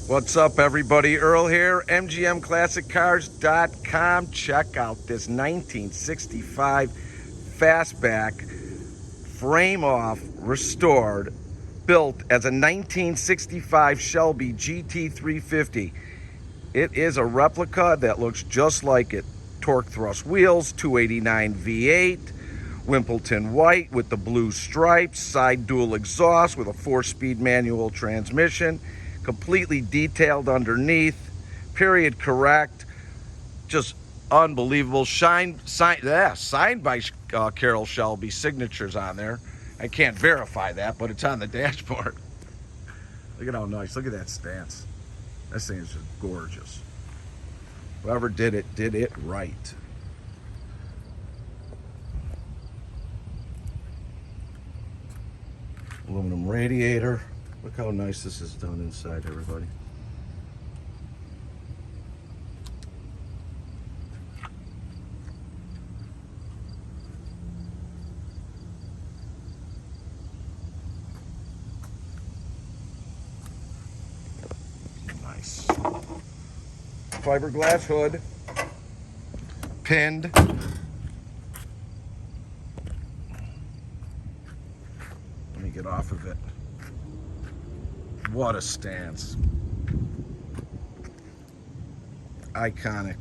What's up, everybody? Earl here, MGMClassicCars.com. Check out this 1965 fastback, frame off, restored, built as a 1965 Shelby GT350. It is a replica that looks just like it. Torque thrust wheels, 289 V8, Wimbledon White with the blue stripes, side dual exhaust with a 4-speed manual transmission. Completely detailed underneath, period correct, just unbelievable. Signed by Carroll Shelby, signatures on there. I can't verify that, but it's on the dashboard. Look at how nice, look at that stance. That thing is just gorgeous. Whoever did it right. Aluminum radiator. Look how nice this is done inside, everybody. Nice. Fiberglass hood. Pinned. Let me get off of it. What a stance. Iconic.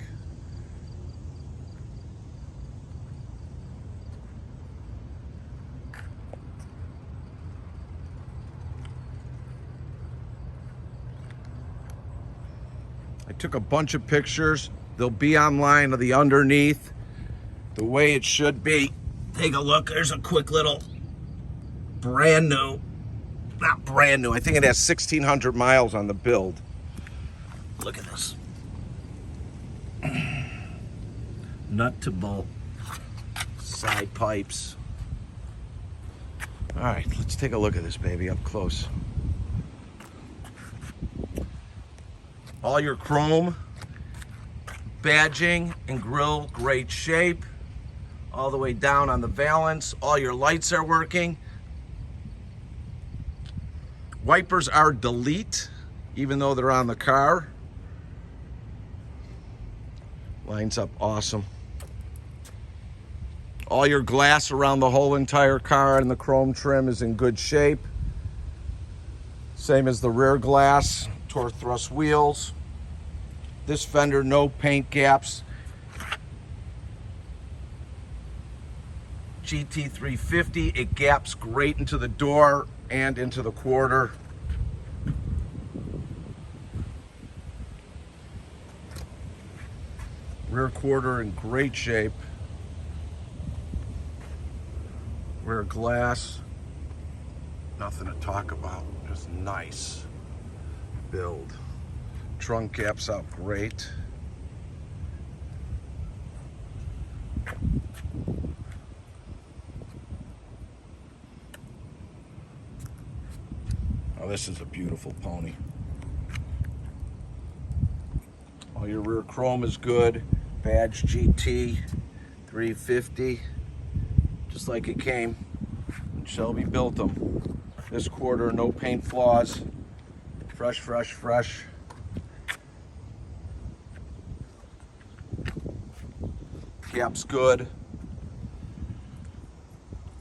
I took a bunch of pictures. They'll be online of the underneath, the way it should be. Take a look. There's a quick little brand new. Not brand new. I think it has 1,600 miles on the build. Look at this. Nut to bolt. Side pipes. All right, let's take a look at this baby up close. All your chrome, badging and grille, great shape. All the way down on the valance. All your lights are working. Wipers are delete, even though they're on the car. Lines up awesome. All your glass around the whole entire car and the chrome trim is in good shape. Same as the rear glass, torque thrust wheels. This fender, no paint gaps. GT350, it gaps great into the door and into the quarter. Rear quarter in great shape. Rear glass, nothing to talk about, just nice build. Trunk gaps out great. Oh, this is a beautiful pony. All your rear chrome is good. Badge GT 350, just like it came. Shelby built them. This quarter, no paint flaws. Fresh, fresh, fresh. Gap's good.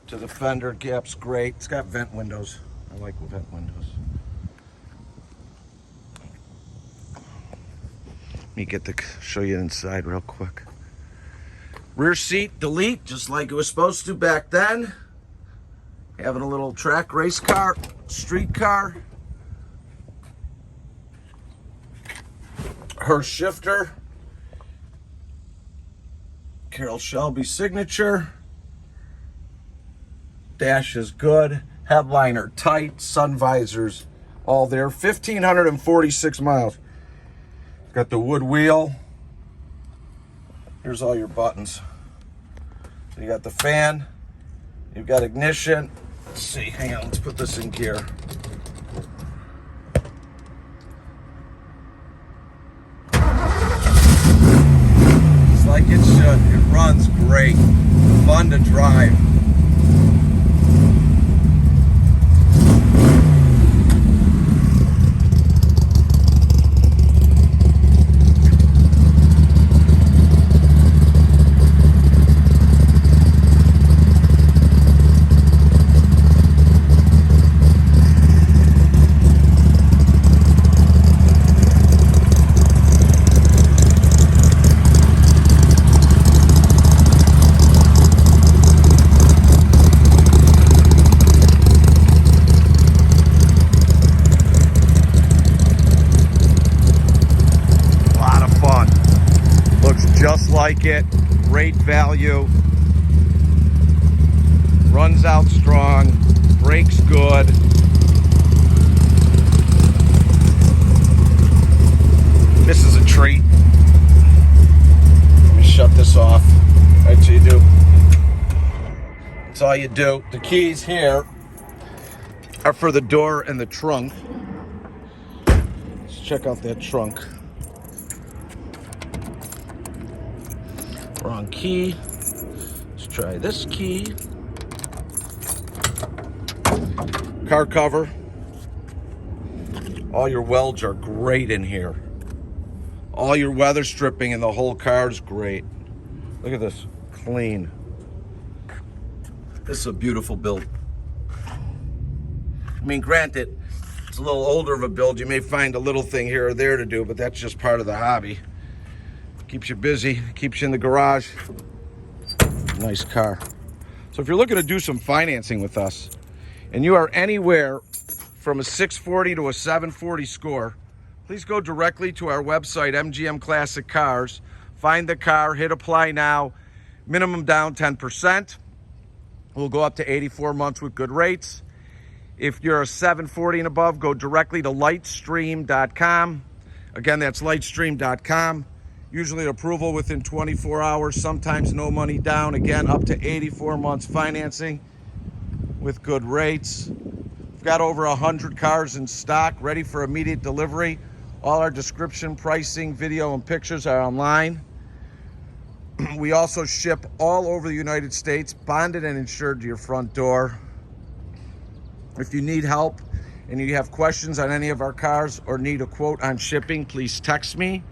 To the fender, gap's great. It's got vent windows. I like vent windows. Let me show you inside real quick. Rear seat delete, just like it was supposed to back then. Having a little track race car, street car. Her shifter. Carroll Shelby signature. Dash is good. Headliner tight. Sun visors all there. 1,546 miles. Got the wood wheel. Here's all your buttons. So you got the fan. You've got ignition. Let's see. Hang on. Let's put this in gear. It's like it should. It runs great. Fun to drive. like it. Great value. Runs out strong. Brakes good. This is a treat. Let me shut this off. Right, so you do. That's all you do. The keys here are for the door and the trunk. Let's check out that trunk. Wrong key. Let's try this key. Car cover. All your welds are great in here. All your weather stripping in the whole car is great. Look at this, clean. This is a beautiful build. I mean, granted, it's a little older of a build. You may find a little thing here or there to do, but that's just part of the hobby. Keeps you busy, keeps you in the garage. Nice car. So if you're looking to do some financing with us, and you are anywhere from a 640 to a 740 score, please go directly to our website, MGM Classic Cars. Find the car, hit apply now. Minimum down 10%. We'll go up to 84 months with good rates. If you're a 740 and above, go directly to lightstream.com. Again, that's lightstream.com. Usually approval within 24 hours, sometimes no money down. Again, up to 84 months financing with good rates. We've got over 100 cars in stock, ready for immediate delivery. All our description, pricing, video, and pictures are online. We also ship all over the United States, bonded and insured to your front door. If you need help and you have questions on any of our cars or need a quote on shipping, please text me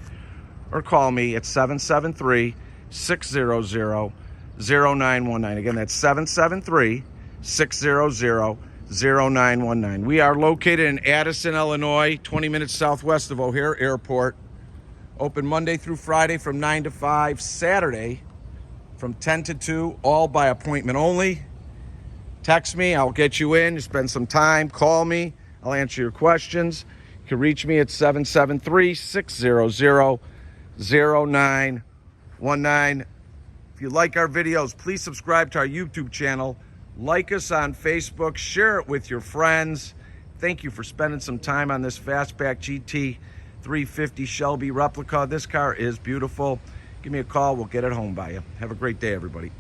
or call me at 773-600-0919. Again, that's 773-600-0919. We are located in Addison, Illinois, 20 minutes southwest of O'Hare Airport. Open Monday through Friday from 9 to 5, Saturday from 10 to 2, all by appointment only. Text me, I'll get you in, spend some time, call me, I'll answer your questions. You can reach me at 773-600-0919. If you like our videos, please subscribe to our YouTube channel. Like us on Facebook, share it with your friends. Thank you for spending some time on this Fastback GT 350 Shelby replica. This car is beautiful. Give me a call, we'll get it home by you. Have a great day, everybody.